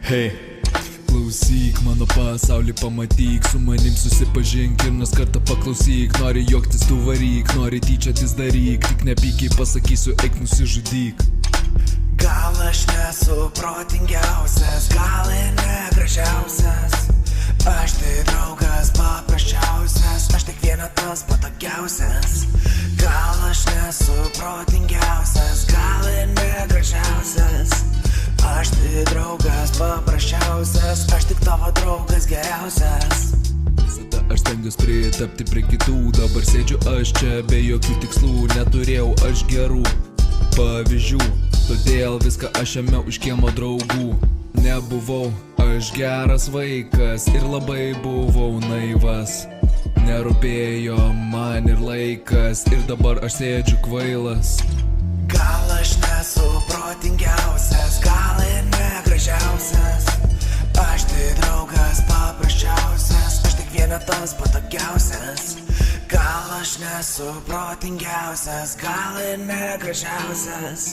Hei, klausyk mano pasaulį, pamatyk, su manim susipažink ir nors kartą paklausyk. Nori juoktis, tu varyk, nori tyčiotis daryk, tik nepykiai pasakysiu, eik nusižudyk. Gal aš nesu protingiausias, gal ir negražiausias, aš tai draugas paprasčiausias, aš tik vienetas patogiausias. Gal aš nesu protingiausias, gal ir negražiausias, aš tai draugas paprasčiausias, aš tik tavo draugas geriausias. Visada aš stengiuos pritapti prie kitų, dabar sėdžiu aš čia be jokių tikslų, neturėjau aš gerų pavyzdžių, todėl viską aš ėmiau iš kiemo draugų. Nebuvau aš geras vaikas ir labai buvau naivas, nerūpėjo man ir laikas ir dabar aš sėdžiu kvailas. Gal aš nesu protingiausias, gal ir negražiausias, aš tai draugas paprasčiausias, aš tik vienetas patogiausias. Gal aš nesu protingiausias, gal ir negražiausias,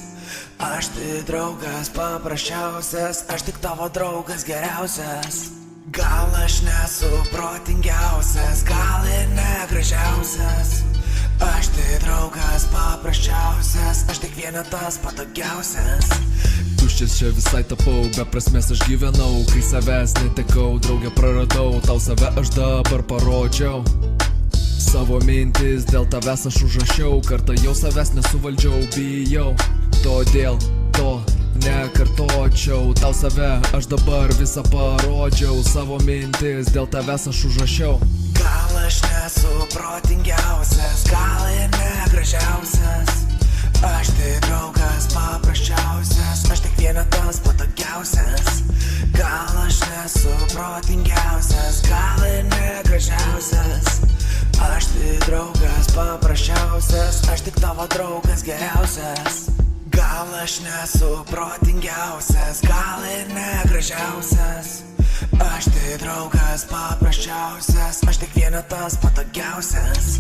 aš tai draugas paprasčiausias, aš tik tavo draugas geriausias. Gal aš nesu protingiausias, gal ir negražiausias, aš tai draugas paprasčiausias, aš tik vienetas patogiausias. Tuščias čia visai tapau, be prasmės aš gyvenau, kai savęs netekau, draugę praradau, tau save aš dabar parodžiau. Savo mintis dėl tavęs aš užrašiau, kartą jau savęs nesuvaldžiau, bijau, todėl to nekartočiau. Tau save aš dabar visą parodžiau, savo mintis dėl tavęs aš užrašiau. Gal aš nesu protingiausias, gal ir negražiausias, aš tai draugas paprasčiausias, aš tik vienetas patogiausias. Gal aš nesu protingiausias, gal ir negražiausias, aš tai draugas paprasčiausias, aš tik tavo draugas geriausias. Gal aš nesu protingiausias, gal ir negražiausias, aš tai draugas paprasčiausias, aš tik vienetas patogiausias.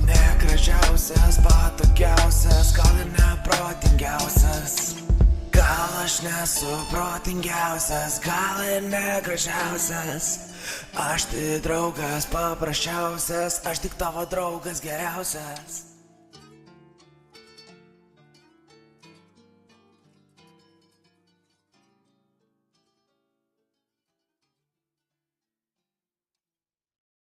Negražiausias, patogiausias, gal ir neprotingiausias. Gal aš nesu protingiausias, gal ir negražiausias, aš tai draugas paprasčiausias, aš tik tavo draugas geriausias.